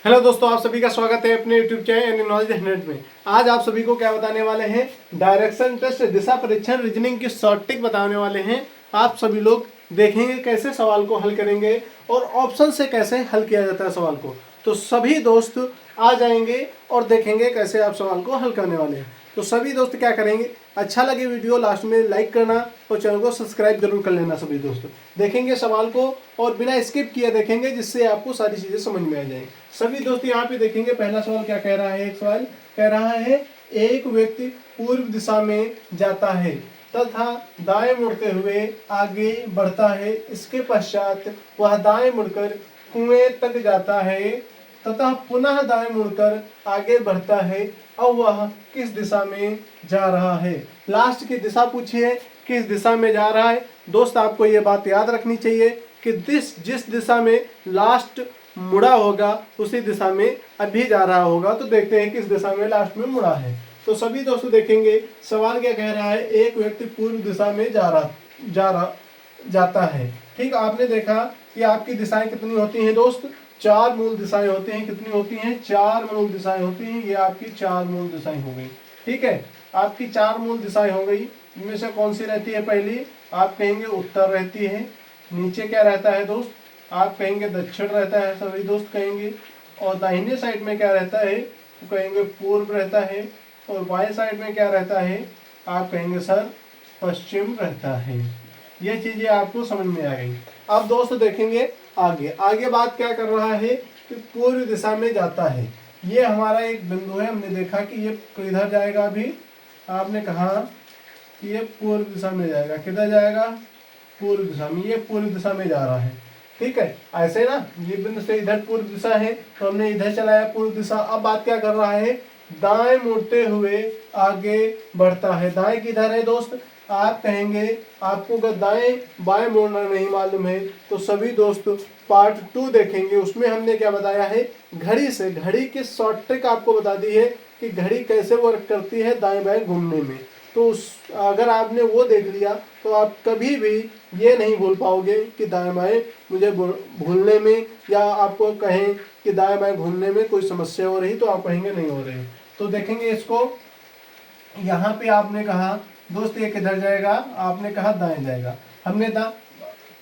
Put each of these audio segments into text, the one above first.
Hello दोस्तों, आप सभी का स्वागत है अपने यूट्यूब चैनल नॉलेज 100 में। आज आप सभी को क्या बताने वाले हैं, डायरेक्शन टेस्ट दिशा परीक्षण रीजनिंग की शॉर्ट ट्रिक बताने वाले हैं। आप सभी लोग देखेंगे कैसे सवाल को हल करेंगे और ऑप्शन से कैसे हल किया जाता है सवाल को। तो सभी दोस्त आ जाएंगे और देखेंगे कैसे आप सवाल को हल करने वाले हैं। तो सभी दोस्त क्या करेंगे, अच्छा लगे वीडियो लास्ट में लाइक करना और चैनल को सब्सक्राइब जरूर कर लेना। सभी दोस्त देखेंगे सवाल को और बिना स्किप किए देखेंगे, जिससे आपको सारी चीजें समझ में आ जाए। सभी दोस्त यहाँ पे देखेंगे पहला सवाल क्या कह रहा है। एक सवाल कह रहा है, एक व्यक्ति पूर्व दिशा में जाता है तथा दाएं मुड़ते हुए आगे बढ़ता है। इसके पश्चात वह दाएं मुड़कर कुएं तक जाता है तथा पुनः दाएं मुड़कर आगे बढ़ता है। अब वह किस दिशा में जा रहा है। लास्ट की दिशा पूछी है, किस दिशा में जा रहा है। दोस्त आपको ये बात याद रखनी चाहिए कि जिस दिशा में लास्ट मुड़ा होगा उसी दिशा में अभी जा रहा होगा। तो देखते हैं किस दिशा में लास्ट में मुड़ा है। तो सभी दोस्तों देखेंगे सवाल क्या कह रहा है, एक व्यक्ति पूर्व दिशा में जाता है। ठीक, आपने देखा कि आपकी दिशाएं कितनी होती हैं दोस्त, चार मूल दिशाएं होती हैं। कितनी होती हैं, चार मूल दिशाएं होती हैं। ये आपकी चार मूल दिशाएं हो गई। ठीक है, आपकी चार मूल दिशाएं हो गई। इनमें से कौन सी रहती है, पहली आप कहेंगे उत्तर रहती है। नीचे क्या रहता है दोस्त, आप कहेंगे दक्षिण रहता है, सभी दोस्त कहेंगे। और दाहिने साइड में क्या रहता है, तो कहेंगे पूर्व रहता है। और बाएं साइड में क्या रहता है, आप कहेंगे सर पश्चिम रहता है। ये चीजें आपको समझ में आ गई। अब दोस्त देखेंगे आगे आगे बात क्या कर रहा है कि पूर्व दिशा में जाता है। ये हमारा एक बिंदु है। हमने देखा कि ये किधर जाएगा, अभी आपने कहा कि ये पूर्व दिशा में जाएगा। किधर जाएगा, पूर्व दिशा में। ये पूर्व दिशा में जा रहा है। ठीक है, ऐसे ना, ये बिंदु से इधर पूर्व दिशा है तो हमने इधर चलाया पूर्व दिशा। अब बात क्या कर रहा है, दाएं मुड़ते हुए आगे बढ़ता है। दाएं किधर है दोस्त, आप कहेंगे आपको अगर दाएं बाएं मोड़ना नहीं मालूम है तो सभी दोस्त पार्ट 2 देखेंगे। उसमें हमने क्या बताया है, घड़ी से, घड़ी की शॉर्ट ट्रिक आपको बता दी है कि घड़ी कैसे वर्क करती है दाएं बाएं घूमने में। तो अगर आपने वो देख लिया तो आप कभी भी ये नहीं भूल पाओगे कि दाएं बाएं मुझे भूलने में, या आपको कहें कि दाएं बाएं घूमने में कोई समस्या हो रही तो आप कहेंगे नहीं हो रही। तो देखेंगे इसको, यहाँ पे आपने कहा दोस्त ये किधर जाएगा, आपने कहा दाएं जाएगा। हमने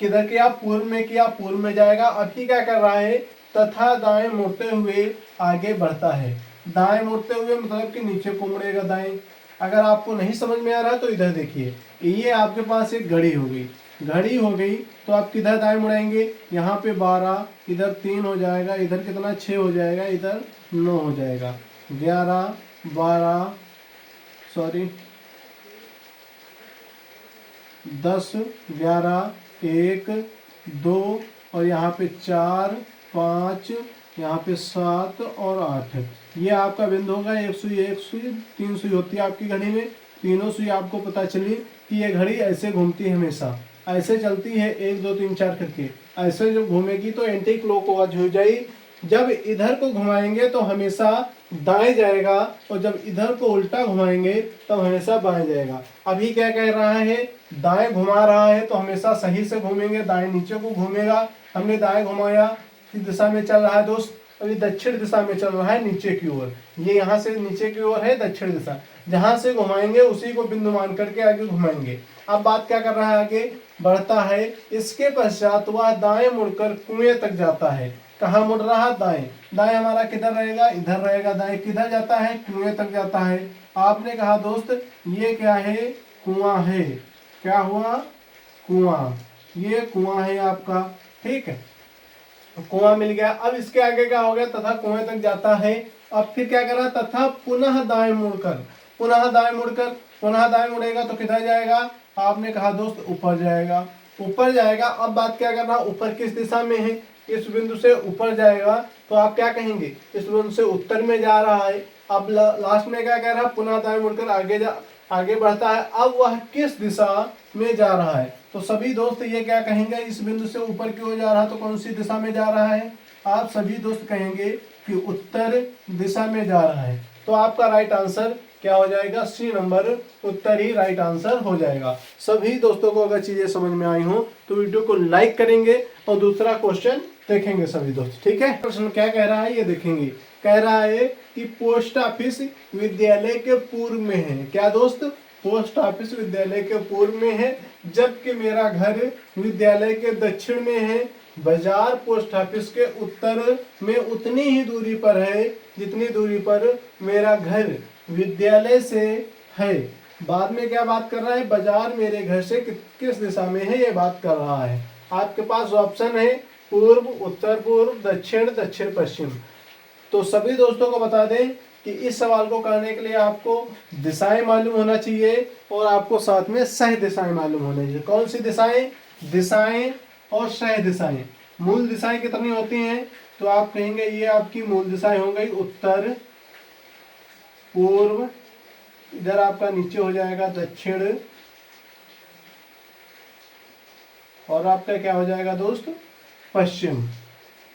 किधर किया, पूर्व में किया, पूर्व में जाएगा। अभी क्या कर रहा है, तथा दाएं मुड़ते हुए आगे बढ़ता है। दाएं मुड़ते हुए मतलब कि नीचे को मुड़ेगा दाएं। अगर आपको नहीं समझ में आ रहा तो इधर देखिए, ये आपके पास एक घड़ी हो गई। घड़ी हो गई तो आप किधर दाएं मुड़ेंगे, यहाँ पे 12, इधर 3 हो जाएगा, इधर कितना 6 हो जाएगा, इधर 9 हो जाएगा। 11 12 10 11 1 2 और यहाँ पे 4 5, यहाँ पे 7 और 8। ये आपका बिंदु होगा। एक सुई 3 सुई होती है आपकी घड़ी में। तीनों सुई आपको पता चली कि ये घड़ी ऐसे घूमती है, हमेशा ऐसे चलती है, 1 2 3 4 करके। ऐसे जो घूमेगी तो एंटी क्लॉकवाइज हो जाएगी। जब इधर को घुमाएंगे तो हमेशा दाएं जाएगा, और जब इधर को उल्टा घुमाएंगे तो हमेशा बाएं जाएगा। अभी क्या कह रहा है, दाएं घुमा रहा है तो हमेशा सही से घूमेंगे, दाएं नीचे को घूमेगा। हमने दाएं घुमाया, किस दिशा में चल रहा है दोस्त, अभी दक्षिण दिशा में चल रहा है, नीचे की ओर। ये यहाँ से नीचे की ओर है दक्षिण दिशा। जहां से घुमाएंगे उसी को बिंदु मान करके आगे घुमाएंगे। अब बात क्या कर रहा है, आगे बढ़ता है। इसके पश्चात वह दाएं मुड़कर कुएं तक जाता है। कहाँ मुड़ रहा है, दाएं। दाएं हमारा किधर रहेगा, इधर रहेगा। दाएं किधर जाता है, कुएं तक जाता है। आपने कहा दोस्त ये क्या है, कुआं है। क्या हुआ, कुआं। ये कुआं है आपका। ठीक है, कुआं मिल गया। अब इसके आगे क्या हो गया, तथा कुएं तक जाता है। अब फिर क्या कर रहा है, तथा पुनः दाएं मुड़कर, पुनः दाएं मुड़कर, पुनः दाएं मुड़ेगा तो किधर जाएगा, आपने कहा दोस्त ऊपर जाएगा। ऊपर जाएगा। अब बात क्या करना, ऊपर किस दिशा में है, इस बिंदु से ऊपर जाएगा तो आप क्या कहेंगे, इस बिंदु से उत्तर में जा रहा है। अब लास्ट में क्या कह रहा है, पुनः दाएं मुड़कर आगे बढ़ता है। अब वह किस दिशा में जा रहा है, तो सभी दोस्त ये क्या कहेंगे, इस बिंदु से ऊपर की ओर जा रहा है तो कौन सी दिशा में जा रहा है, आप सभी दोस्त कहेंगे कि उत्तर दिशा में जा रहा है। तो आपका राइट आंसर क्या हो जाएगा, सी नंबर, उत्तर ही राइट आंसर हो जाएगा। सभी दोस्तों को अगर चीजें समझ में आई हो तो वीडियो को लाइक करेंगे और दूसरा क्वेश्चन देखेंगे सभी दोस्त। ठीक है, प्रश्न क्या कह रहा है ये देखेंगे। कह रहा है कि पोस्ट ऑफिस विद्यालय के पूर्व में है। क्या दोस्त? पोस्ट ऑफिस विद्यालय के पूर्व में है, जबकि मेरा घर विद्यालय के दक्षिण में है। बाजार पोस्ट ऑफिस के उत्तर में उतनी ही दूरी पर है जितनी दूरी पर मेरा घर विद्यालय से है। बाद में क्या बात कर रहा है? बाजार मेरे घर से किस दिशा में है ये बात कर रहा है। आपके पास ऑप्शन है पूर्व, उत्तर पूर्व, दक्षिण, दक्षिण पश्चिम। तो सभी दोस्तों को बता दें कि इस सवाल को करने के लिए आपको दिशाएं मालूम होना चाहिए और आपको साथ में सह दिशाएं मालूम होनी चाहिए। कौन सी दिशाएं? दिशाएं और सह दिशाएं। मूल दिशाएं कितनी होती हैं? तो आप कहेंगे ये आपकी मूल दिशाएं हो गई उत्तर, पूर्व, इधर आपका नीचे हो जाएगा दक्षिण, और आपका क्या हो जाएगा दोस्त? पश्चिम।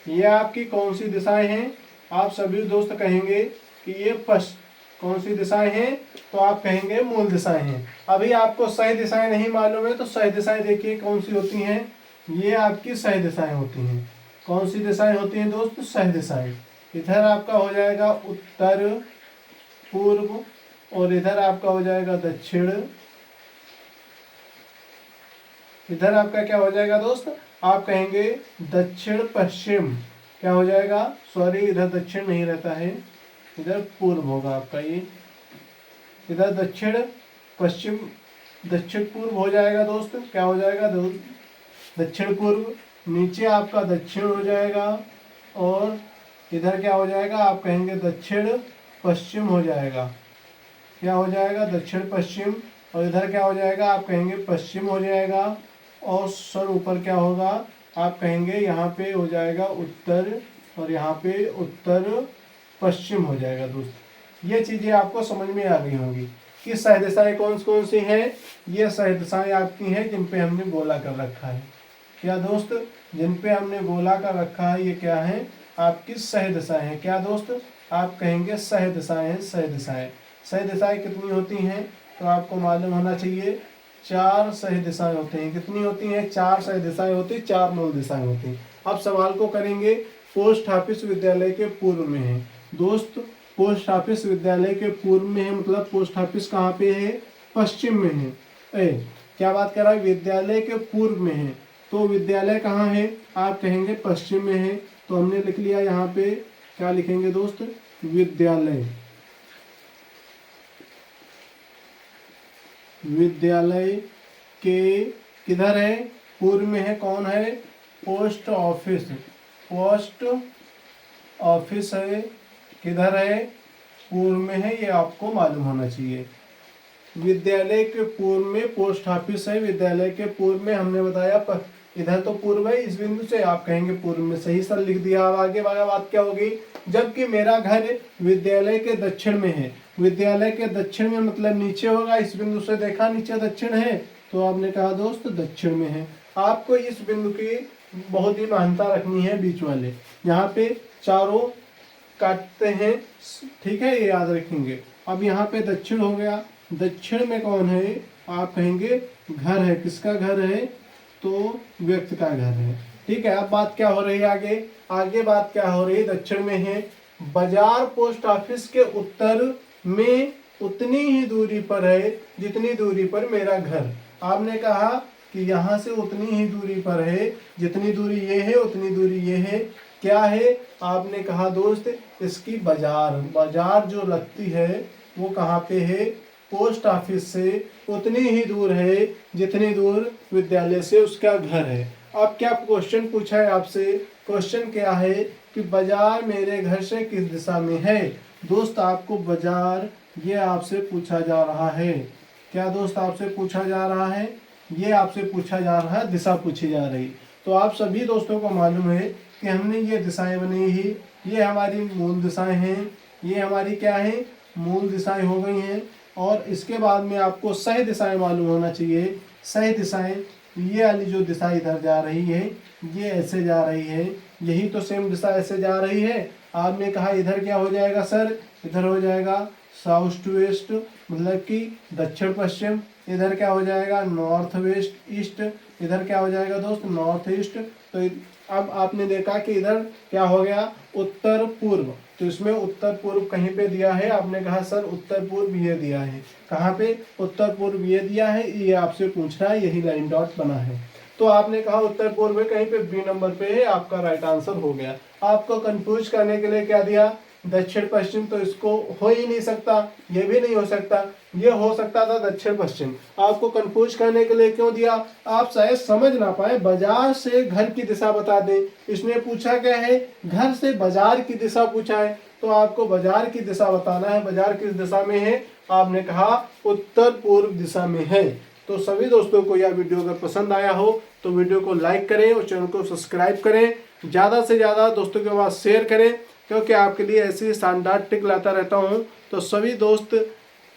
ये आपकी कौन सी दिशाएं हैं? आप सभी दोस्त कहेंगे कि ये कौन सी दिशाएं हैं? तो आप कहेंगे मूल दिशाएं हैं। अभी आपको सही दिशाएं नहीं मालूम है तो सही दिशाएं देखिए कौन सी होती हैं। ये आपकी सही दिशाएं होती हैं। कौन सी दिशाएं होती हैं दोस्त? सही दिशाएं। इधर आपका हो जाएगा उत्तर पूर्व और इधर आपका हो जाएगा दक्षिण। इधर आपका क्या हो जाएगा दोस्त? आप कहेंगे दक्षिण पश्चिम। क्या हो जाएगा? सॉरी, इधर दक्षिण नहीं रहता है, इधर पूर्व होगा आपका। ये इधर दक्षिण पश्चिम, दक्षिण पूर्व हो जाएगा दोस्त। क्या हो जाएगा दोस्त? दक्षिण पूर्व। नीचे आपका दक्षिण हो जाएगा और इधर क्या हो जाएगा? आप कहेंगे दक्षिण पश्चिम हो जाएगा। क्या हो जाएगा? दक्षिण पश्चिम। और इधर क्या हो जाएगा? आप कहेंगे पश्चिम हो जाएगा। और सर ऊपर क्या होगा? आप कहेंगे यहाँ पे हो जाएगा उत्तर और यहाँ पे उत्तर पश्चिम हो जाएगा दोस्त। ये चीज़ें आपको समझ में आ गई होंगी कि सह दिशाएं कौन सी हैं। ये सह दिशाएं आपकी हैं जिन पे हमने गोला कर रखा है। क्या दोस्त? जिन पे हमने गोला कर रखा है ये क्या है? आपकी सह दिशाएं हैं। क्या दोस्त? आप कहेंगे सह दिशाएं हैं। सह दिशाएं, सह दिशाएं कितनी होती हैं? तो आपको मालूम होना चाहिए 4 सह दिशाएं होती हैं। कितनी होती हैं? 4 सह दिशाएं होती हैं, 4 मूल दिशाएं होती हैं। अब सवाल को करेंगे पोस्ट ऑफिस विद्यालय के पूर्व में है। दोस्त पोस्ट ऑफिस विद्यालय के पूर्व में है मतलब पोस्ट ऑफिस कहाँ पे है? पश्चिम में है। क्या बात कर रहा है? विद्यालय के पूर्व में है। तो विद्यालय कहाँ है? आप कहेंगे पश्चिम में है। तो हमने लिख लिया यहाँ पे, क्या लिखेंगे दोस्त? विद्यालय। विद्यालय के किधर है? पूर्व में है। कौन है? Post office. पोस्ट ऑफिस है। किधर है? पूर्व में है। ये आपको मालूम होना चाहिए। विद्यालय के पूर्व में पोस्ट ऑफिस है। विद्यालय के पूर्व में हमने बताया इधर तो पूर्व है, इस बिंदु से आप कहेंगे पूर्व में। सही सर लिख दिया। अब आगे वाला बात क्या होगी? जबकि मेरा घर विद्यालय के दक्षिण में है। विद्यालय के दक्षिण में मतलब नीचे होगा। इस बिंदु से देखा नीचे दक्षिण है तो आपने कहा दोस्त दक्षिण में है। आपको इस बिंदु की बहुत ही महानता रखनी है। बीच वाले यहाँ पे चारों काटते हैं, ठीक है, ये याद रखेंगे। अब यहाँ पे दक्षिण हो गया। दक्षिण में कौन है? आप कहेंगे घर है। किसका घर है? तो व्यक्ति का घर है। ठीक है। अब बात क्या हो रही है आगे? आगे बात क्या हो रही है? दक्षिण में है। बाजार पोस्ट ऑफिस के उत्तर में उतनी ही दूरी पर है जितनी दूरी पर मेरा घर। आपने कहा कि यहाँ से उतनी ही दूरी पर है, जितनी दूरी ये है उतनी दूरी ये है। क्या है? आपने कहा दोस्त इसकी बाजार जो लगती है वो कहाँ पे है? पोस्ट ऑफिस से उतनी ही दूर है जितनी दूर विद्यालय से उसका घर है। अब क्या क्वेश्चन पूछा है आपसे? क्वेश्चन क्या है कि बाजार मेरे घर से किस दिशा में है। दोस्त आपको बाजार ये आपसे पूछा जा रहा है। क्या दोस्त आपसे पूछा जा रहा है? ये आपसे पूछा जा रहा है, दिशा पूछी जा रही। तो आप सभी दोस्तों को मालूम है कि हमने ये दिशाएं बनाई ही, ये हमारी मूल दिशाएं हैं। ये हमारी क्या है? मूल दिशाएं हो गई हैं। और इसके बाद में आपको सही दिशाएं मालूम होना चाहिए। सही दिशाएं ये वाली जो दिशा इधर जा रही है ये ऐसे जा रही है, यही तो सेम दिशा ऐसे जा रही है। आपने कहा इधर क्या हो जाएगा सर? इधर हो जाएगा साउथ टू वेस्ट मतलब कि दक्षिण पश्चिम। इधर क्या हो जाएगा? North west east. इधर क्या हो जाएगा दोस्त? North east. तो अब आपने देखा कि इधर क्या हो गया, उत्तर पूर्व, तो इसमें उत्तर पूर्व कहीं पे दिया है, आपने कहा सर उत्तर पूर्व ये दिया है, कहाँ पे, उत्तर पूर्व ये दिया है, ये आपसे पूछ रहा है, यही लाइन डॉट बना है। तो आपने कहा उत्तर पूर्व में कहीं पे बी नंबर पे है, आपका राइट आंसर हो गया। आपको कंफ्यूज करने के लिए क्या दिया, दक्षिण पश्चिम, तो इसको हो ही नहीं सकता, ये भी नहीं हो सकता, ये हो सकता था दक्षिण पश्चिम। आपको कंफ्यूज करने के लिए क्यों दिया, आप शायद समझ ना पाए, बाजार से घर की दिशा बता दें, इसने पूछा क्या है, घर से बाजार की दिशा पूछा है, तो आपको बाजार की दिशा बताना है। बाजार किस दिशा में है, आपने कहा उत्तर पूर्व दिशा में है। तो सभी दोस्तों को यह वीडियो अगर पसंद आया हो तो वीडियो को लाइक करें और चैनल को सब्सक्राइब करें, ज़्यादा से ज़्यादा दोस्तों के पास शेयर करें, क्योंकि आपके लिए ऐसी शानदार टिक लाता रहता हूं। तो सभी दोस्त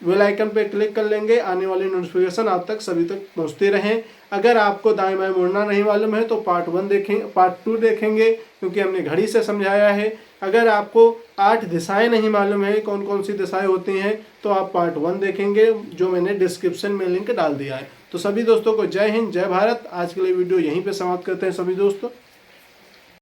बेल आइकन पे क्लिक कर लेंगे, आने वाली नोटिफिकेशन आप तक सभी तक पहुंचते रहें। अगर आपको दाएं बाएं मुड़ना नहीं मालूम है तो पार्ट 1 देखें, पार्ट 2 देखेंगे, क्योंकि हमने घड़ी से समझाया है। अगर आपको 8 दिशाएं नहीं मालूम है कौन कौन सी दिशाएं होती हैं, तो आप पार्ट 1 देखेंगे, जो मैंने डिस्क्रिप्शन में लिंक डाल दिया है। तो सभी दोस्तों को जय हिंद, जय भारत। आज के लिए वीडियो यहीं पे समाप्त करते हैं सभी दोस्तों।